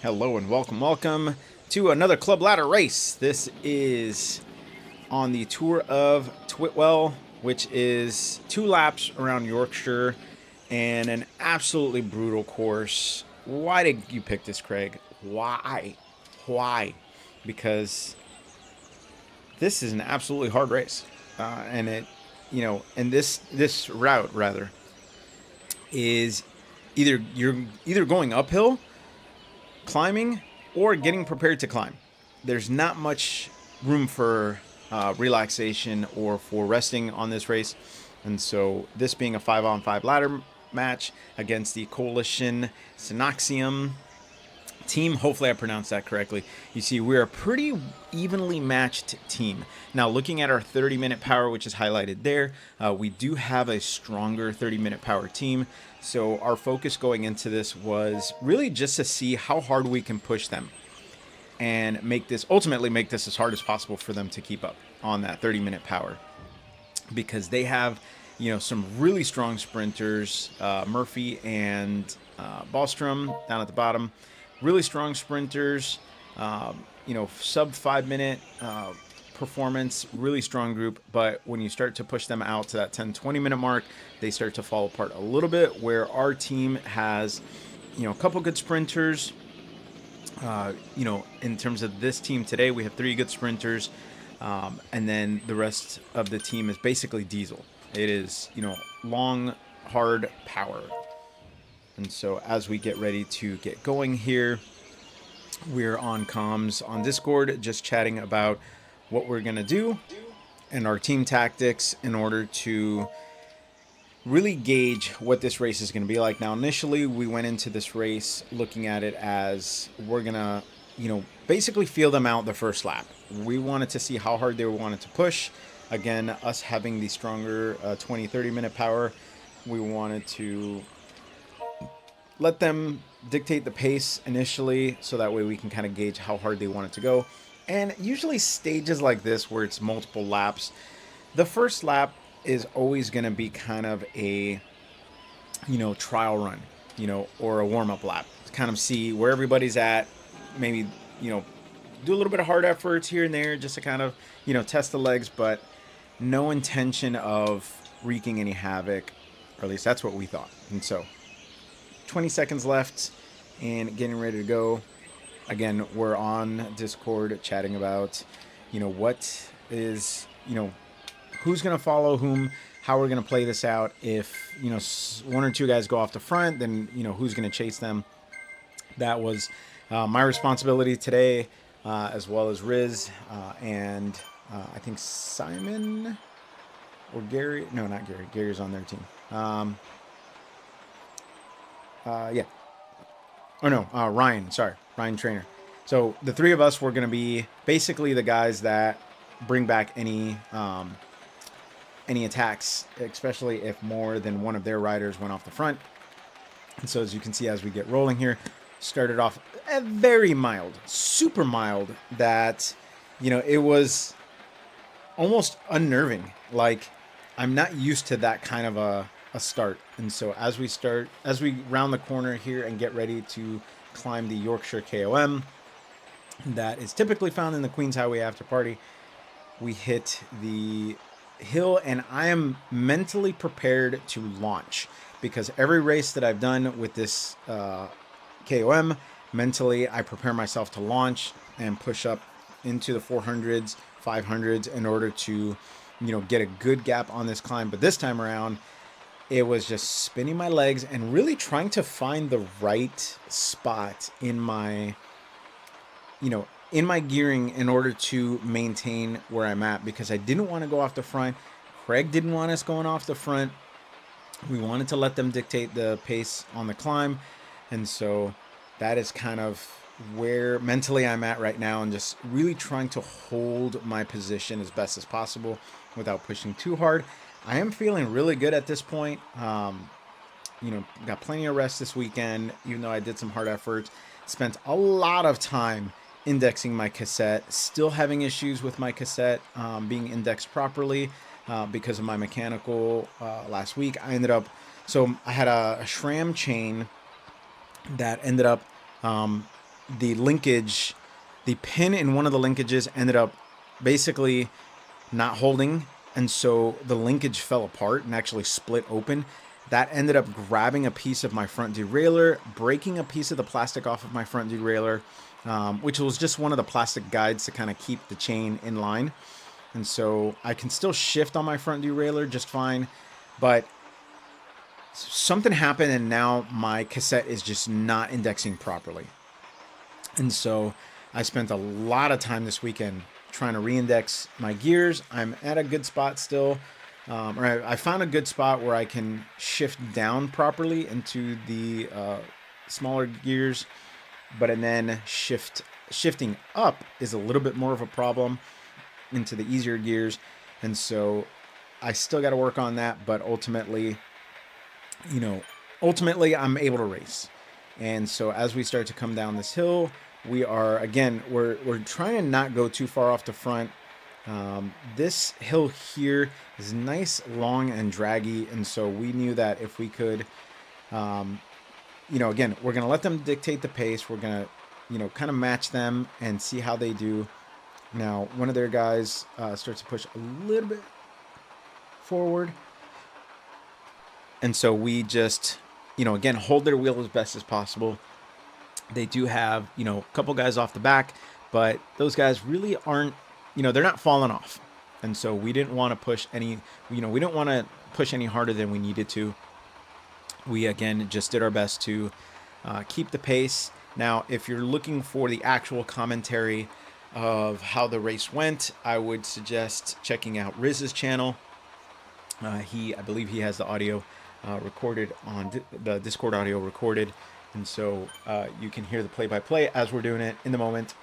Hello and welcome to another Club Ladder race. This is on the Tour of Twitwell, which is 2 laps around Yorkshire and an absolutely brutal course. Why did you pick this, Craig? Why? Why? Because this is an absolutely hard race, and and this route rather is you're going uphill climbing or getting prepared to climb. There's not much room for relaxation or for resting on this race. And so, this being a 5-on-5 ladder match against the Coalition Cynoxum team, hopefully I pronounced that correctly. You see, we're a pretty evenly matched team. Now, looking at our 30-minute power, which is highlighted there, we do have a stronger 30-minute power team. So our focus going into this was really just to see how hard we can push them and ultimately make this as hard as possible for them to keep up on that 30-minute power, because they have some really strong sprinters, Murphy and Ballstrom down at the bottom, really strong sprinters, sub 5 minute performance, really strong group. But when you start to push them out to that 10-20 minute mark, they start to fall apart a little bit, where our team has a couple good sprinters. In terms of this team today, we have 3 good sprinters, and then the rest of the team is basically diesel. It is, long, hard power. And so as we get ready to get going here, we're on comms on Discord, just chatting about what we're going to do and our team tactics in order to really gauge what this race is going to be like. Now, initially, we went into this race looking at it as we're going to, basically feel them out the first lap. We wanted to see how hard they wanted to push. Again, us having the stronger 20-30 minute power, we wanted to let them dictate the pace initially, so that way we can kind of gauge how hard they want it to go. And usually stages like this where it's multiple laps, the first lap is always going to be kind of a trial run, or a warm-up lap to kind of see where everybody's at, maybe do a little bit of hard efforts here and there just to kind of test the legs, but no intention of wreaking any havoc, or at least that's what we thought. And so 20 seconds left and getting ready to go. Again, we're on Discord chatting about, what is, who's going to follow whom, how we're going to play this out. If, one or two guys go off the front, then, who's going to chase them. That was my responsibility today, as well as Riz, and I think Simon or Gary. No, not Gary. Gary's on their team. Yeah. Oh no, Ryan. Sorry, Ryan Trainer. So the 3 of us were going to be basically the guys that bring back any attacks, especially if more than one of their riders went off the front. And so as you can see, as we get rolling here, started off a very mild, super mild, that it was almost unnerving. Like, I'm not used to that kind of a start. And so as we round the corner here and get ready to climb the Yorkshire KOM that is typically found in the Queens Highway After Party, we hit the hill, and I am mentally prepared to launch, because every race that I've done with this KOM, mentally I prepare myself to launch and push up into the 400s, 500s in order to get a good gap on this climb. But this time around, it was just spinning my legs and really trying to find the right spot in my gearing in order to maintain where I'm at, because I didn't want to go off the front. Craig didn't want us going off the front. We wanted to let them dictate the pace on the climb. And so that is kind of where mentally I'm at right now, and just really trying to hold my position as best as possible without pushing too hard. I am feeling really good at this point. Got plenty of rest this weekend, even though I did some hard efforts. Spent a lot of time indexing my cassette, still having issues with my cassette being indexed properly because of my mechanical last week. I had a SRAM chain that ended up the linkage, the pin in one of the linkages ended up basically not holding, and so the linkage fell apart and actually split open. That ended up grabbing a piece of my front derailleur, breaking a piece of the plastic off of my front derailleur, which was just one of the plastic guides to kind of keep the chain in line. And so I can still shift on my front derailleur just fine, but something happened and now my cassette is just not indexing properly. And so I spent a lot of time this weekend trying to reindex my gears. I'm at a good spot still. I found a good spot where I can shift down properly into the smaller gears, but then shifting up is a little bit more of a problem into the easier gears. And so I still got to work on that, but ultimately I'm able to race. And so as we start to come down this hill, we're trying to not go too far off the front. This hill here is nice, long, and draggy, and so we knew that if we could, again, we're gonna let them dictate the pace. We're gonna, kind of match them and see how they do. Now, one of their guys starts to push a little bit forward, and so we just, again, hold their wheel as best as possible. They do have, a couple guys off the back, but those guys really aren't, they're not falling off. And so we didn't want to push any, we didn't want to push any harder than we needed to. We, again, just did our best to keep the pace. Now, if you're looking for the actual commentary of how the race went, I would suggest checking out Riz's channel. I believe he has the audio recorded on the Discord audio recorded. And so you can hear the play-by-play as we're doing it in the moment.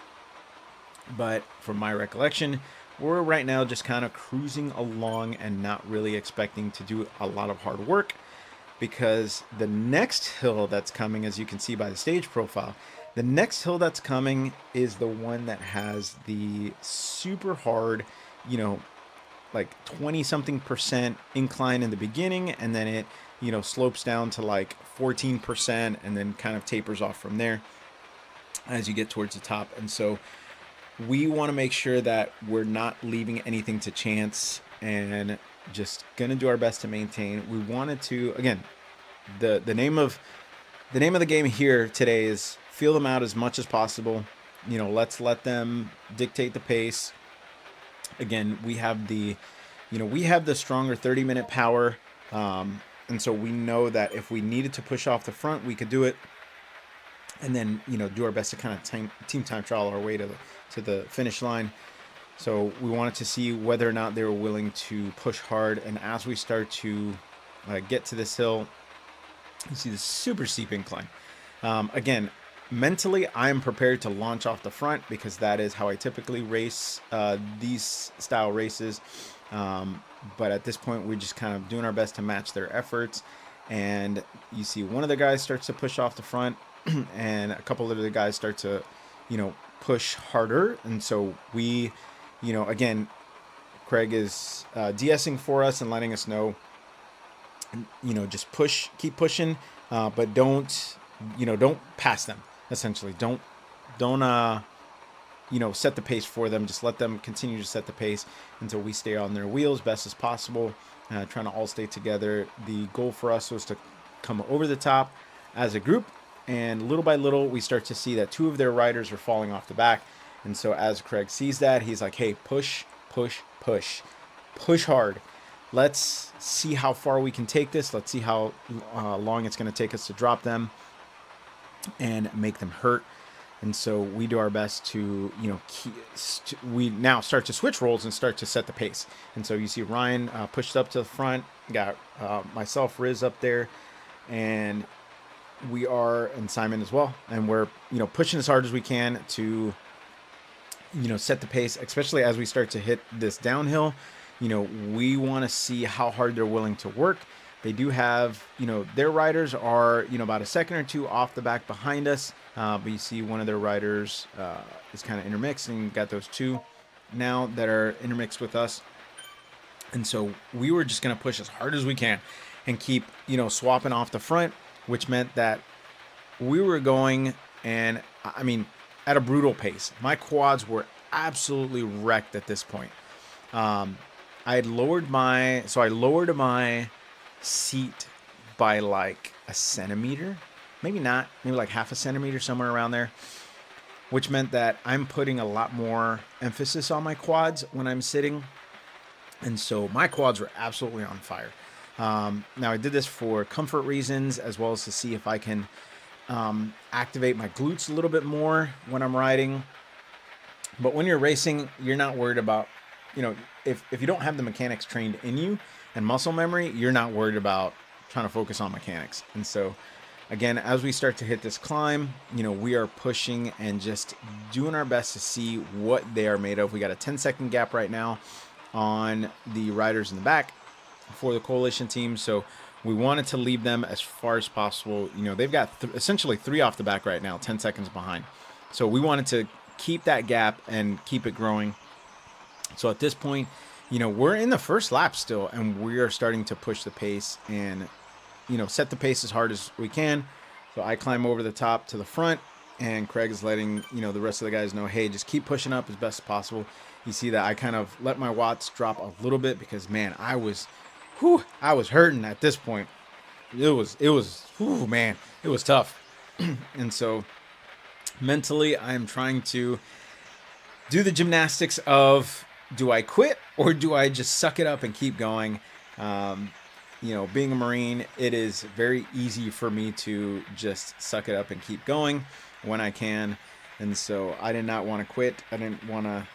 But from my recollection, we're right now just kind of cruising along and not really expecting to do a lot of hard work, because the next hill that's coming, as you can see by the stage profile, the next hill that's coming is the one that has the super hard, like 20-something% incline in the beginning, and then it, slopes down to like 14% and then kind of tapers off from there as you get towards the top. And so we want to make sure that we're not leaving anything to chance and just going to do our best to maintain. We wanted to, again, the name of the game here today is feel them out as much as possible. Let's let them dictate the pace. Again, we have the stronger 30-minute power. And so we know that if we needed to push off the front, we could do it. And then, do our best to kind of team time trial our way to the finish line. So we wanted to see whether or not they were willing to push hard. And as we start to get to this hill, you see this super steep incline. Again, mentally, I am prepared to launch off the front because that is how I typically race these style races. But at this point, we're just kind of doing our best to match their efforts. And you see one of the guys starts to push off the front and a couple of the guys start to, push harder. And so we, again, Craig is de-essing for us and letting us know, just keep pushing, but don't pass them, essentially. Don't set the pace for them. Just let them continue to set the pace until we stay on their wheels best as possible, trying to all stay together. The goal for us was to come over the top as a group, and little by little, we start to see that two of their riders are falling off the back. And so as Craig sees that, he's like, hey, push hard. Let's see how far we can take this. Let's see how long it's going to take us to drop them and make them hurt. And so we do our best to, we now start to switch roles and start to set the pace. And so you see Ryan pushed up to the front, got myself, Riz up there, and and Simon as well. And we're, pushing as hard as we can to, set the pace, especially as we start to hit this downhill. We want to see how hard they're willing to work. They do have, their riders are, about a second or two off the back behind us. But you see one of their riders is kind of intermixed, and got those two now that are intermixed with us. And so we were just going to push as hard as we can and keep, swapping off the front, which meant that we were going, and I mean, at a brutal pace. My quads were absolutely wrecked at this point. I had lowered my seat by like a centimeter, maybe not, maybe like half a centimeter, somewhere around there, which meant that I'm putting a lot more emphasis on my quads when I'm sitting. And so my quads were absolutely on fire. Now I did this for comfort reasons as well as to see if I can activate my glutes a little bit more when I'm riding. But when you're racing, you're not worried about, if you don't have the mechanics trained in you and muscle memory, you're not worried about trying to focus on mechanics. And so, again, as we start to hit this climb, we are pushing and just doing our best to see what they are made of. We got a 10-second gap right now on the riders in the back for the coalition team. So we wanted to leave them as far as possible. They've got essentially 3 off the back right now, 10 seconds behind. So we wanted to keep that gap and keep it growing. So at this point, we're in the first lap still, and we are starting to push the pace and, set the pace as hard as we can. So I climb over the top to the front, and Craig is letting, the rest of the guys know, hey, just keep pushing up as best as possible. You see that I kind of let my watts drop a little bit because, man, I was hurting at this point. It was tough. And so mentally, I am trying to do the gymnastics of, do I quit or do I just suck it up and keep going? Being a Marine, it is very easy for me to just suck it up and keep going when I can. And so I did not want to quit. I didn't want to,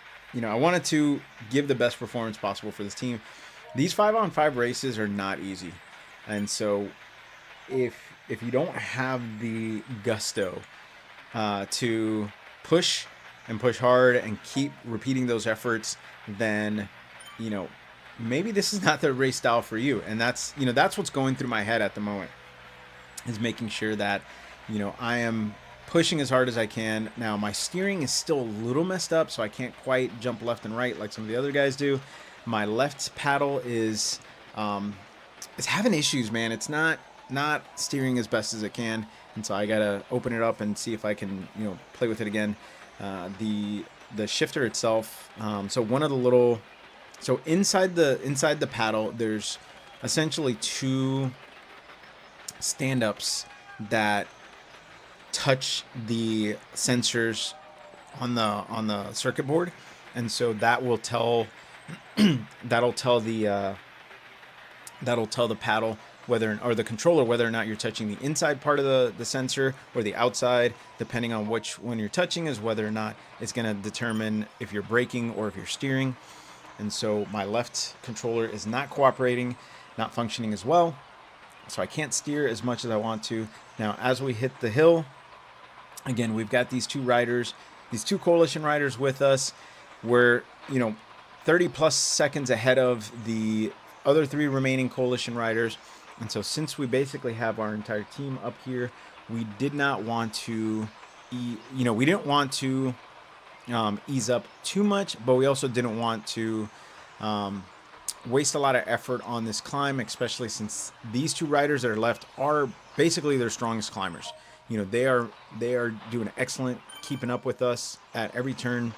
I wanted to give the best performance possible for this team. These 5-on-5 races are not easy. And so if you don't have the gusto to push and push hard and keep repeating those efforts, then, maybe this is not the race style for you. And that's what's going through my head at the moment, is making sure that, I am pushing as hard as I can. Now, my steering is still a little messed up, so I can't quite jump left and right like some of the other guys do. My left paddle is it's having issues, man. It's not steering as best as it can, and so I gotta open it up and see if I can play with it again. The shifter itself, so inside the paddle, there's essentially 2 stand-ups that touch the sensors on the circuit board, and so that will tell that'll tell the paddle or the controller whether or not you're touching the inside part of the sensor or the outside. Depending on which one you're touching is whether or not it's going to determine if you're braking or if you're steering. And so my left controller is not cooperating, not functioning as well, so I can't steer as much as I want to. Now, as we hit the hill, again, we've got these 2 riders, these 2 coalition riders with us. We're 30 plus seconds ahead of the other 3 remaining coalition riders. And so since we basically have our entire team up here, we did not want to, ease up too much, but we also didn't want to waste a lot of effort on this climb, especially since these 2 riders that are left are basically their strongest climbers. They are doing excellent keeping up with us at every turn,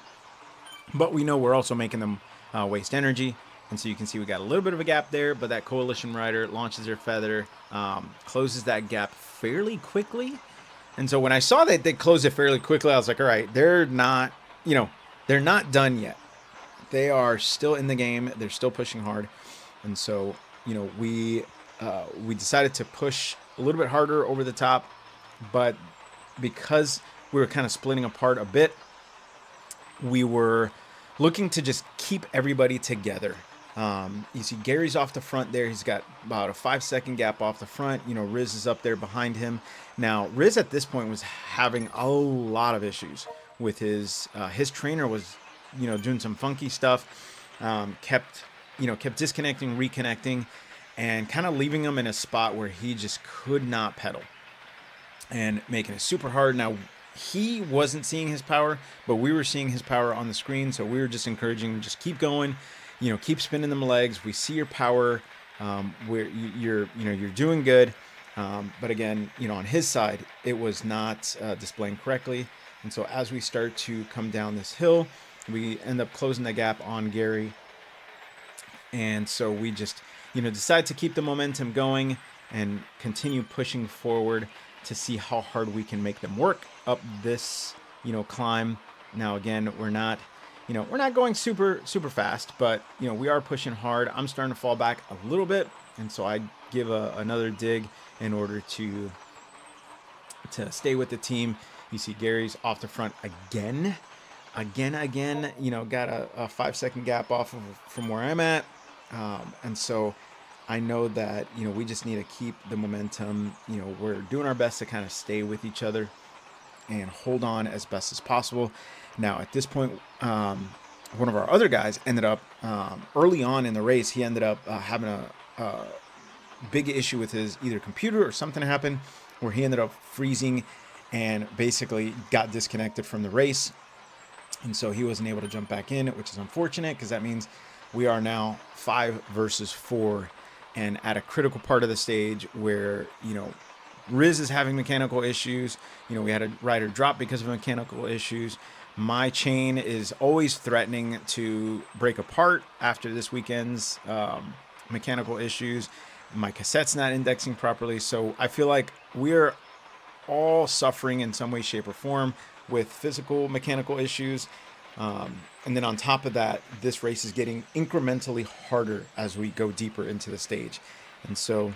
but we know we're also making them waste energy. And so you can see we got a little bit of a gap there, but that coalition rider launches their feather, closes that gap fairly quickly. And so when I saw that they closed it fairly quickly, I was like, all right, they're not done yet. They are still in the game. They're still pushing hard. And so, we decided to push a little bit harder over the top, but because we were kind of splitting apart a bit, we were looking to just keep everybody together. You see Gary's off the front there. He's got about a 5-second gap off the front. Riz is up there behind him. Now, Riz at this point was having a lot of issues with his trainer was, doing some funky stuff, kept disconnecting, reconnecting, and kind of leaving him in a spot where he just could not pedal and making it super hard. Now, he wasn't seeing his power, but we were seeing his power on the screen. So we were just encouraging him, just keep going, keep spinning them legs. We see your power. You're doing good. But again, on his side, it was not displaying correctly. And so as we start to come down this hill, we end up closing the gap on Gary. And so we just, decide to keep the momentum going and continue pushing forward to see how hard we can make them work up this, climb. Now, again, we're not going super, super fast, but, we are pushing hard. I'm starting to fall back a little bit. And so I give another dig in order to stay with the team. You see Gary's off the front again, got a 5-second gap off from where I'm at. And so I know that, we just need to keep the momentum. We're doing our best to kind of stay with each other and hold on as best as possible. Now, at this point, one of our other guys ended up, early on in the race, he ended up having a big issue with his either computer or something happened where he ended up freezing and basically got disconnected from the race. And so he wasn't able to jump back in, which is unfortunate because that means we are now 5 versus 4 and at a critical part of the stage where, Riz is having mechanical issues. We had a rider drop because of mechanical issues. My chain is always threatening to break apart after this weekend's mechanical issues. My cassette's not indexing properly. So I feel like we're all suffering in some way, shape, or form with physical mechanical issues. And then on top of that, this race is getting incrementally harder as we go deeper into the stage. And so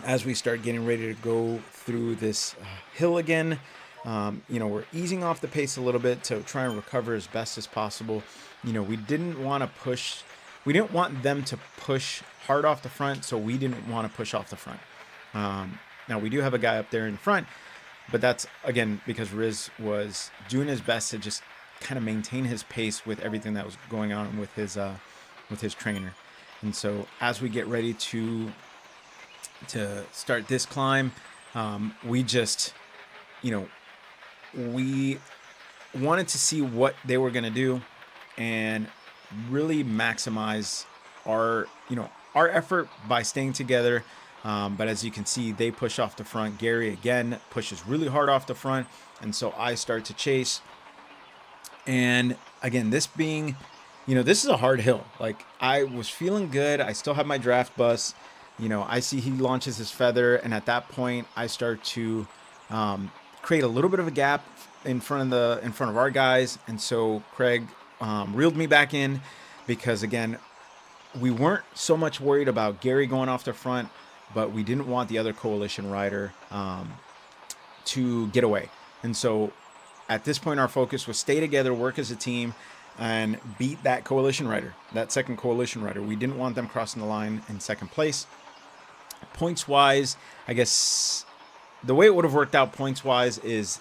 as we start getting ready to go through this hill again, we're easing off the pace a little bit to try and recover as best as possible. We didn't want them to push hard off the front, so we didn't want to push off the front. Now we do have a guy up there in front, but that's again because Riz was doing his best to just kind of maintain his pace with everything that was going on with his trainer. And so as we get ready to start this climb, we just, we wanted to see what they were going to do and really maximize our effort by staying together. But as you can see, they push off the front. Gary again pushes really hard off the front. And so I start to chase. And again, this being, this is a hard hill. Like I was feeling good. I still have my draft bus. I see he launches his feather. And at that point I start to create a little bit of a gap in front of our guys. And so Craig reeled me back in because again, we weren't so much worried about Gary going off the front, but we didn't want the other coalition rider to get away. And so at this point, our focus was stay together, work as a team, and beat that coalition rider, that second coalition rider. We didn't want them crossing the line in second place. Points-wise, I guess the way it would have worked out points-wise is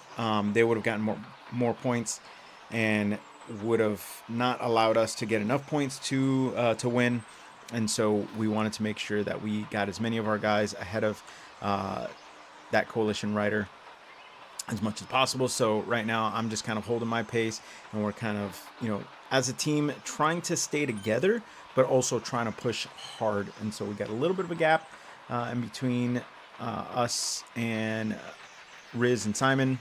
they would have gotten more points and would have not allowed us to get enough points to win. And so we wanted to make sure that we got as many of our guys ahead of that coalition rider as much as possible. So right now I'm just kind of holding my pace and we're kind of, as a team trying to stay together, but also trying to push hard. And so we got a little bit of a gap in between us and Riz and Simon.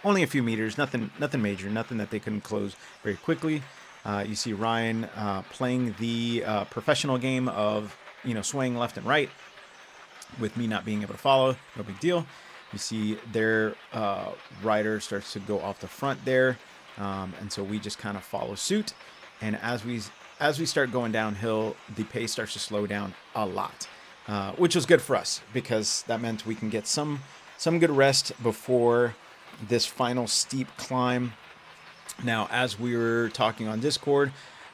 Only a few meters, nothing major, nothing that they couldn't close very quickly. You see Ryan playing the professional game of, swaying left and right with me not being able to follow. No big deal. You see their rider starts to go off the front there. And so we just kind of follow suit. And as we start going downhill, the pace starts to slow down a lot, which was good for us because that meant we can get some good rest before this final steep climb. Now, as we were talking on Discord,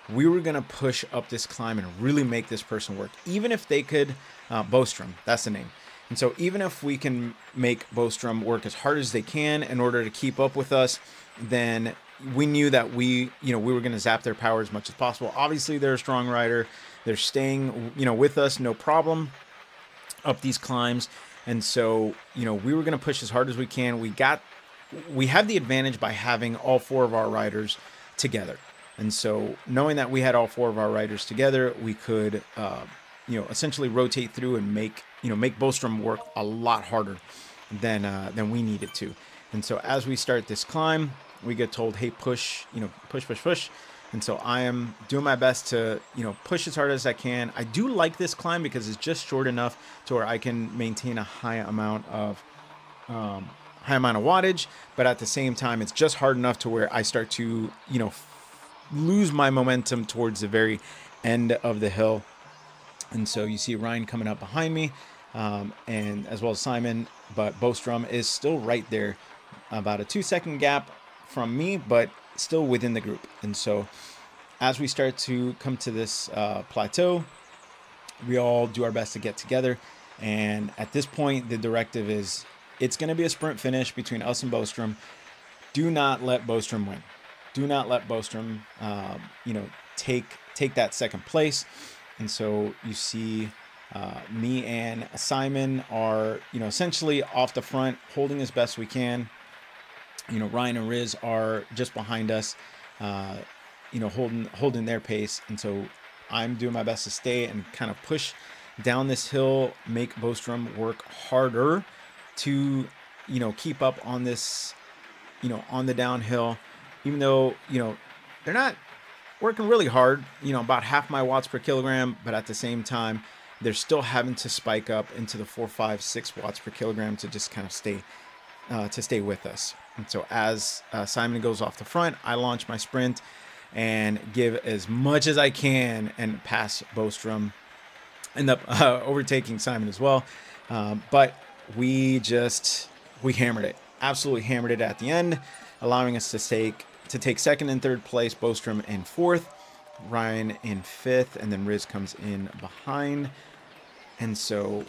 we were going to push up this climb and really make this person work. Even if they could, Bostrom, that's the name. And so even if we can make Bostrom work as hard as they can in order to keep up with us, then we knew that we were going to zap their power as much as possible. Obviously, they're a strong rider. They're staying, with us, no problem, up these climbs. And so, we were going to push as hard as we can. We had the advantage by having all 4 of our riders together. And so knowing that we had all 4 of our riders together, we could, essentially rotate through and make Bostrom work a lot harder than we needed to. And so as we start this climb, we get told, hey, push, push, push, push. And so I am doing my best to, push as hard as I can. I do like this climb because it's just short enough to where I can maintain a high amount of wattage, but at the same time, it's just hard enough to where I start to, lose my momentum towards the very end of the hill. And so you see Ryan coming up behind me, and as well as Simon, but Bostrom is still right there, about a 2-second gap from me, but still within the group. And so as we start to come to this plateau, we all do our best to get together. And at this point, the directive is it's going to be a sprint finish between us and Bostrom. Do not let Bostrom win. Do not let Bostrom, take that second place. And so you see me and Simon are, essentially off the front, holding as best we can. Ryan and Riz are just behind us, holding their pace. And so I'm doing my best to stay and kind of push down this hill, make Bostrom work harder to, keep up on this, on the downhill, even though, they're not working really hard, about half my watts per kilogram, but at the same time, they're still having to spike up into the 4, 5, 6 watts per kilogram to just kind of stay with us. And so as Simon goes off the front, I launch my sprint and give as much as I can and pass Bostrom. End up overtaking Simon as well. But we hammered it. Absolutely hammered it at the end, allowing us to take second and third place, Bostrom in fourth, Ryan in fifth, and then Riz comes in behind. And so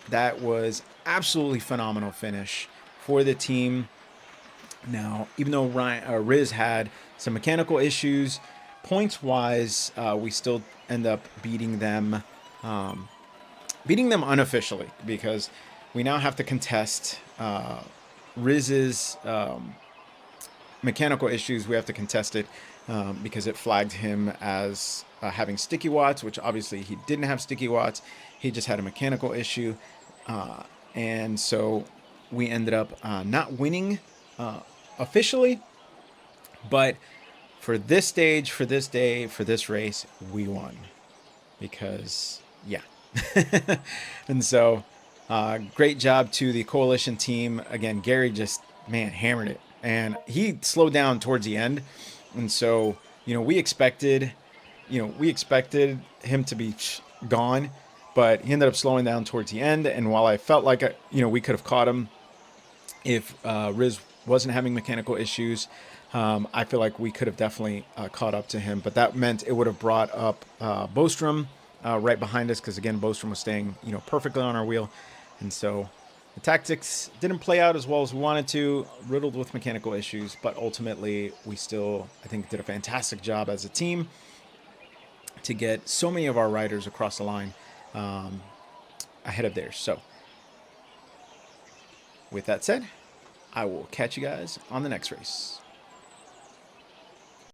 that was absolutely phenomenal finish for the team. Now, even though Riz had some mechanical issues, points-wise, we still end up beating them unofficially because we now have to contest Riz's mechanical issues. We have to contest it because it flagged him as having sticky watts, which obviously he didn't have sticky watts. He just had a mechanical issue. And so we ended up not winning officially, but for this stage, for this day, for this race, we won because, yeah. And so great job to the coalition team. Again, Gary just, hammered it. And he slowed down towards the end. And so, we expected him to be gone, but he ended up slowing down towards the end. And while I felt like, we could have caught him if Riz wasn't having mechanical issues, I feel like we could have definitely caught up to him. But that meant it would have brought up Bostrom right behind us because, again, Bostrom was staying, perfectly on our wheel. And so the tactics didn't play out as well as we wanted to, riddled with mechanical issues, but ultimately we still, I think, did a fantastic job as a team to get so many of our riders across the line ahead of theirs. So with that said, I will catch you guys on the next race.